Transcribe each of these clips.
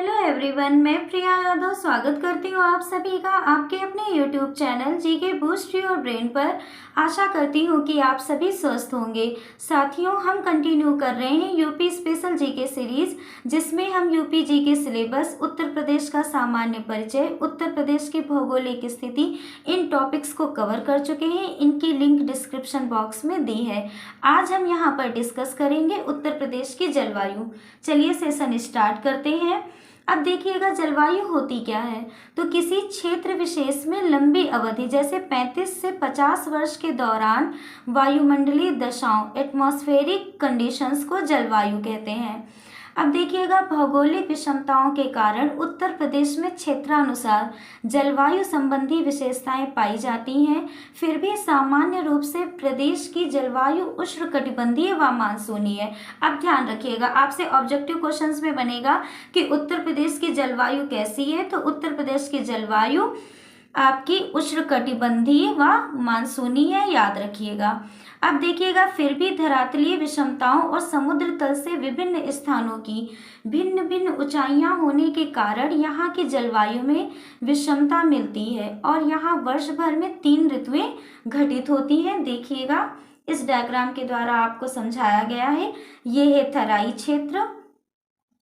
Hello everyone, मैं प्रिया यादव स्वागत करती हूँ आप सभी का आपके अपने YouTube channel GK boost your brain पर। आशा करती हूँ कि आप सभी स्वस्थ होंगे। साथियों, हम कंटिन्यू कर रहे हैं यूपी स्पेशल जीके सीरीज, जिसमें हम UP GK syllabus, Uttar Pradesh का सामान्य परिचय, उत्तर प्रदेश की भौगोलिक स्थिति, इन टॉपिक्स को कवर कर चुके हैं। इनकी लिंक डिस्क्रिप्शन बॉक्स में दी है। आज हम यहाँ पर डिस्कस करेंगे उत्तर प्रदेश की जलवायु। चलिए सेशन स्टार्ट करते हैं। अब देखिएगा, जलवायु होती क्या है। तो किसी क्षेत्र विशेष में लंबी अवधि जैसे 35 से 50 वर्ष के दौरान वायुमंडलीय दशाओं, एटमॉस्फेरिक कंडीशंस को जलवायु कहते हैं। अब देखिएगा, भौगोलिक विषमताओं के कारण उत्तर प्रदेश में क्षेत्रानुसार जलवायु संबंधी विशेषताएं पाई जाती हैं। फिर भी सामान्य रूप से प्रदेश की जलवायु उष्णकटिबंधीय व मानसूनी है। अब ध्यान रखिएगा, आपसे ऑब्जेक्टिव क्वेश्चंस में बनेगा कि उत्तर प्रदेश की जलवायु कैसी है। तो उत्तर प्रदेश की जलवायु आपकी उष्णकटिबंधीय व मानसूनी है, याद रखिएगा। अब देखिएगा, फिर भी धरातलीय विषमताओं और समुद्र तल से विभिन्न स्थानों की भिन्न भिन्न ऊंचाइयां होने के कारण यहाँ की जलवायु में विषमता मिलती है और यहाँ वर्ष भर में 3 ऋतुएं घटित होती हैं। देखिएगा, इस डायग्राम के द्वारा आपको समझाया गया है। ये है तराई क्षेत्र।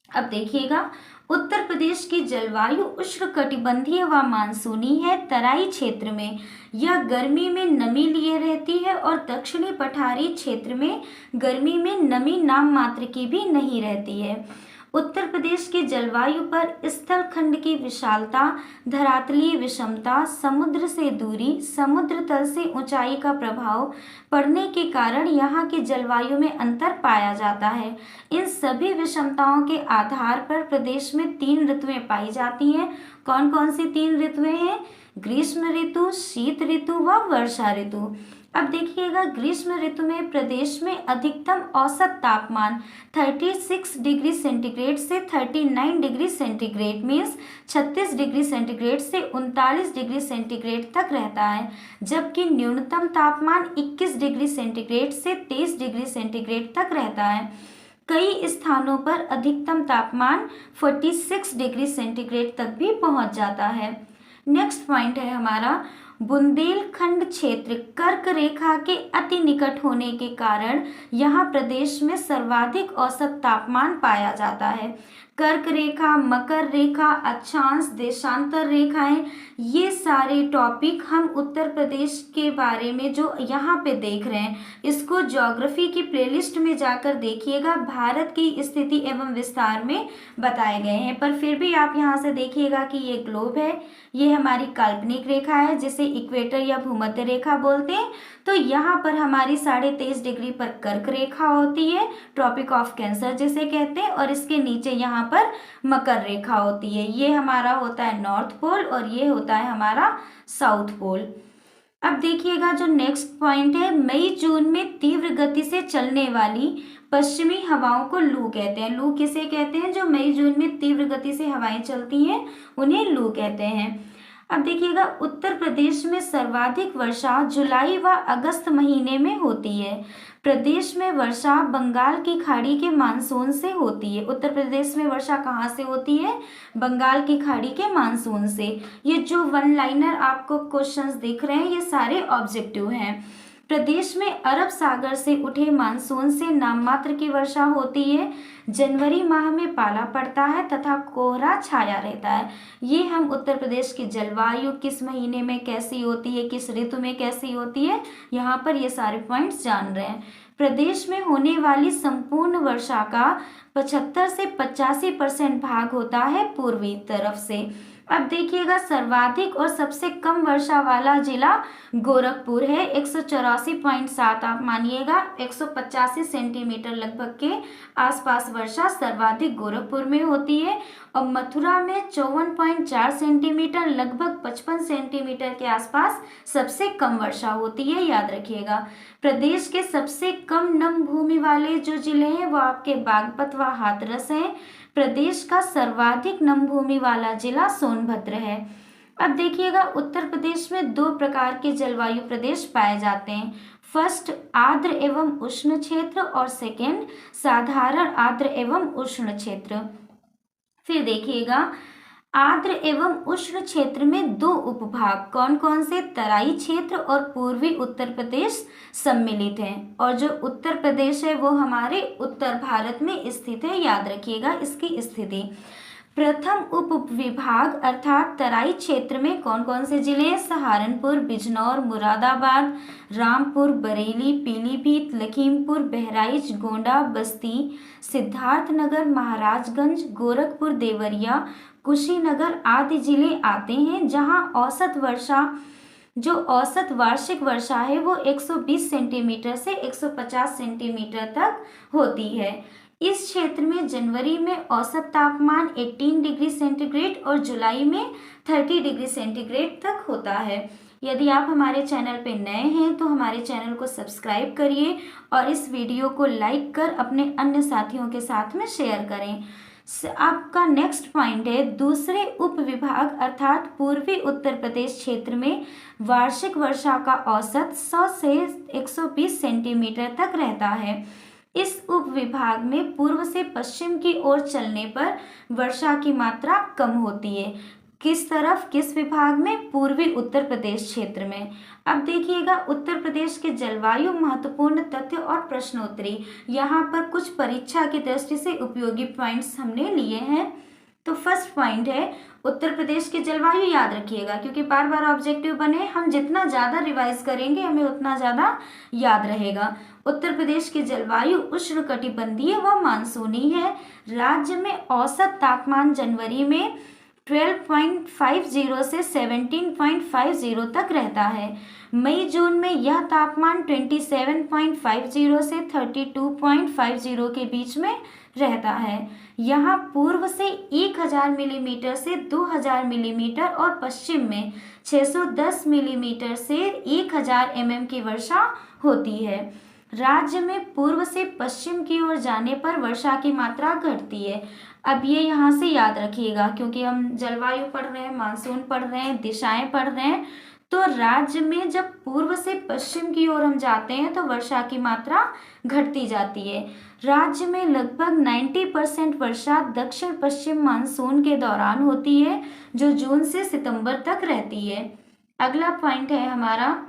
अब देखिएगा, उत्तर प्रदेश की जलवायु उष्णकटिबंधीय व मानसूनी है। तराई क्षेत्र में यह गर्मी में नमी लिए रहती है और दक्षिणी पठारी क्षेत्र में गर्मी में नमी नाम मात्र की भी नहीं रहती है। उत्तर प्रदेश की जलवायु पर स्थल खंड की विशालता, धरातलीय विषमता, समुद्र से दूरी, समुद्र तल से ऊंचाई का प्रभाव पड़ने के कारण यहाँ की जलवायु में अंतर पाया जाता है। इन सभी विषमताओं के आधार पर प्रदेश में 3 ऋतुएं पाई जाती हैं। कौन कौन सी 3 ऋतुएं हैं? ग्रीष्म ऋतु, शीत ऋतु व वर्षा ऋतु। अब देखिएगा, ग्रीष्म ऋतु में प्रदेश में अधिकतम औसत तापमान 36 डिग्री सेंटीग्रेड से 39 degree centigrade means 36 degree centigrade से 39 डिग्री सेंटीग्रेड तक रहता है, जबकि न्यूनतम तापमान 21 डिग्री सेंटीग्रेड से 23 डिग्री सेंटीग्रेड तक रहता है। कई स्थानों पर अधिकतम तापमान 46 डिग्री सेंटीग्रेड तक भी पहुंच जाता है। नेक्स्ट पॉइंट है हमारा, बुंदेलखंड क्षेत्र कर्क रेखा के अति निकट होने के कारण यहाँ प्रदेश में सर्वाधिक औसत तापमान पाया जाता है। कर्क रेखा, मकर रेखा, अक्षांश, देशांतर रेखाएं, ये सारे टॉपिक हम उत्तर प्रदेश के बारे में जो यहाँ पे देख रहे हैं, इसको ज्योग्राफी की प्लेलिस्ट में जाकर देखिएगा। भारत की स्थिति एवं विस्तार में बताए गए हैं। पर फिर भी आप यहाँ से देखिएगा कि ये ग्लोब है, ये हमारी काल्पनिक रेखा है जिसे इक्वेटर या भूमध्य रेखा बोलते हैं। तो यहाँ पर हमारी 23.5 डिग्री पर कर्क रेखा होती है, ट्रॉपिक ऑफ कैंसर जिसे कहते हैं, और इसके नीचे यहाँ पर मकर रेखा होती है। ये हमारा होता है नॉर्थ पोल और ये होता है हमारा साउथ पोल। अब देखिएगा, जो नेक्स्ट पॉइंट है, मई जून में तीव्र गति से चलने वाली पश्चिमी हवाओं को लू कहते हैं। लू किसे कहते हैं? जो मई जून में तीव्र गति से हवाएं चलती हैं उन्हें लू कहते हैं। अब देखिएगा, उत्तर प्रदेश में सर्वाधिक वर्षा जुलाई व अगस्त महीने में होती है। प्रदेश में वर्षा बंगाल की खाड़ी के मानसून से होती है। उत्तर प्रदेश में वर्षा कहाँ से होती है? बंगाल की खाड़ी के मानसून से। ये जो 1 लाइनर आपको क्वेश्चंस दिख रहे हैं, ये सारे ऑब्जेक्टिव हैं। प्रदेश में अरब सागर से उठे मानसून से नाममात्र की वर्षा होती है। जनवरी माह में पाला पड़ता है तथा कोहरा छाया रहता है। ये हम उत्तर प्रदेश की जलवायु किस महीने में कैसी होती है, किस ऋतु में कैसी होती है, यहाँ पर ये सारे पॉइंट्स जान रहे हैं। प्रदेश में होने वाली संपूर्ण वर्षा का 75 से 85% भाग होता है पूर्वी तरफ से। अब देखिएगा, सर्वाधिक और सबसे कम वर्षा वाला जिला गोरखपुर है। 184.7 आप मानिएगा, 185 सेंटीमीटर लगभग के आसपास वर्षा सर्वाधिक गोरखपुर में होती है। और मथुरा में 54.4 सेंटीमीटर लगभग 55 सेंटीमीटर के आसपास सबसे कम वर्षा होती है, याद रखिएगा। प्रदेश के सबसे कम नम भूमि वाले जो जिले हैं वो आपके बागपत व हाथरस हैं। प्रदेश का सर्वाधिक नम भूमि वाला जिला सोनभद्र है। अब देखिएगा, उत्तर प्रदेश में 2 प्रकार के जलवायु प्रदेश पाए जाते हैं। फर्स्ट, आर्द्र एवं उष्ण क्षेत्र और सेकेंड, साधारण आर्द्र एवं उष्ण क्षेत्र। फिर देखिएगा, आर्द्र एवं उष्ण क्षेत्र में दो उपभाग कौन कौन से? तराई क्षेत्र और पूर्वी उत्तर प्रदेश सम्मिलित हैं। और जो उत्तर प्रदेश है वो हमारे उत्तर भारत में स्थित है, याद रखिएगा इसकी स्थिति। प्रथम उप विभाग अर्थात तराई क्षेत्र में कौन कौन से जिले हैं? सहारनपुर, बिजनौर, मुरादाबाद, रामपुर, बरेली, पीलीभीत, लखीमपुर, बहराइच, गोंडा, बस्ती, सिद्धार्थनगर, महाराजगंज, गोरखपुर, देवरिया, कुशीनगर आदि जिले आते हैं, जहां औसत वार्षिक वर्षा है वो 120 सेंटीमीटर से 150 सेंटीमीटर तक होती है। इस क्षेत्र में जनवरी में औसत तापमान 18 डिग्री सेंटीग्रेड और जुलाई में 30 डिग्री सेंटीग्रेड तक होता है। यदि आप हमारे चैनल पे नए हैं तो हमारे चैनल को सब्सक्राइब करिए और इस वीडियो को लाइक कर अपने अन्य साथियों के साथ में शेयर करें। आपका नेक्स्ट पॉइंट है, दूसरे उप विभाग अर्थात पूर्वी उत्तर प्रदेश क्षेत्र में वार्षिक वर्षा का औसत 100 से 120 सेंटीमीटर तक रहता है। इस उप विभाग में पूर्व से पश्चिम की ओर चलने पर वर्षा की मात्रा कम होती है। किस तरफ, किस विभाग में? पूर्वी उत्तर प्रदेश क्षेत्र में। अब देखिएगा, उत्तर प्रदेश के जलवायु महत्वपूर्ण तथ्य और प्रश्नोत्तरी। यहाँ पर कुछ परीक्षा की दृष्टि से उपयोगी पॉइंट्स हमने लिए हैं। तो फर्स्ट पॉइंट है उत्तर प्रदेश की जलवायु, याद रखिएगा क्योंकि बार बार ऑब्जेक्टिव बने, हम जितना ज़्यादा रिवाइज करेंगे हमें उतना ज़्यादा याद रहेगा। उत्तर प्रदेश की जलवायु उष्णकटिबंधीय व मानसूनी है। राज्य में औसत तापमान जनवरी में 12.50 से 17.50 तक रहता है। मई जून में यह तापमान 27.50 से 32.50 के बीच में रहता है। यहाँ पूर्व से 1000 मिलीमीटर से 2000 मिलीमीटर और पश्चिम में 610 मिलीमीटर से 1000 की वर्षा होती है। राज्य में पूर्व से पश्चिम की ओर जाने पर वर्षा की मात्रा घटती है। अब ये यहाँ से याद रखिएगा क्योंकि हम जलवायु पढ़ रहे हैं, मानसून पढ़ रहे हैं, दिशाएं पढ़ रहे हैं। तो राज्य में जब पूर्व से पश्चिम की ओर हम जाते हैं तो वर्षा की मात्रा घटती जाती है। राज्य में लगभग 90% वर्षा दक्षिण पश्चिम मानसून के दौरान होती है, जो जून से सितंबर तक रहती है। अगला पॉइंट है हमारा,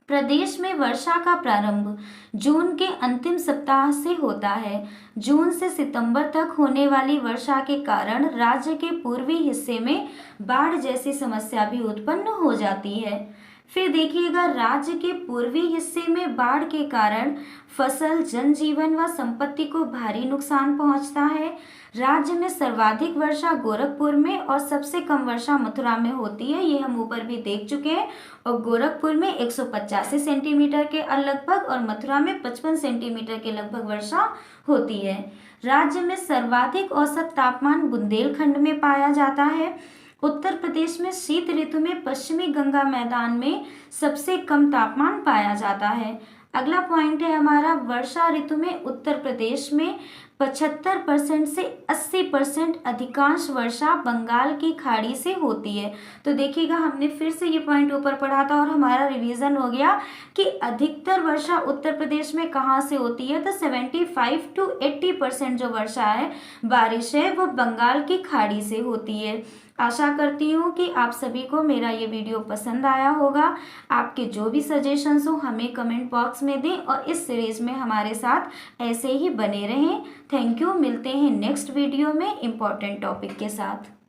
प्रदेश में वर्षा का प्रारंभ जून के अंतिम सप्ताह से होता है। जून से सितंबर तक होने वाली वर्षा के कारण राज्य के पूर्वी हिस्से में बाढ़ जैसी समस्या भी उत्पन्न हो जाती है। फिर देखिएगा, राज्य के पूर्वी हिस्से में बाढ़ के कारण फसल, जनजीवन व संपत्ति को भारी नुकसान पहुंचता है। राज्य में सर्वाधिक वर्षा गोरखपुर में और सबसे कम वर्षा मथुरा में होती है, ये हम ऊपर भी देख चुके हैं। और गोरखपुर में 185 सेंटीमीटर के लगभग और मथुरा में 55 सेंटीमीटर के लगभग वर्षा होती है। राज्य में सर्वाधिक औसत तापमान बुंदेलखंड में पाया जाता है। उत्तर प्रदेश में शीत ऋतु में पश्चिमी गंगा मैदान में सबसे कम तापमान पाया जाता है। अगला पॉइंट है हमारा, वर्षा ऋतु में उत्तर प्रदेश में 75% से 80% अधिकांश वर्षा बंगाल की खाड़ी से होती है। तो देखिएगा, हमने फिर से ये पॉइंट ऊपर पढ़ा था और हमारा रिवीजन हो गया कि अधिकतर वर्षा उत्तर प्रदेश में कहाँ से होती है? तो 75 to 80% जो वर्षा है, बारिश है, वो बंगाल की खाड़ी से होती है। आशा करती हूँ कि आप सभी को मेरा ये वीडियो पसंद आया होगा। आपके जो भी सजेशंस हो हमें कमेंट बॉक्स में दें और इस सीरीज में हमारे साथ ऐसे ही बने रहें। Thank you. मिलते हैं नेक्स्ट वीडियो में इम्पोर्टेंट टॉपिक के साथ।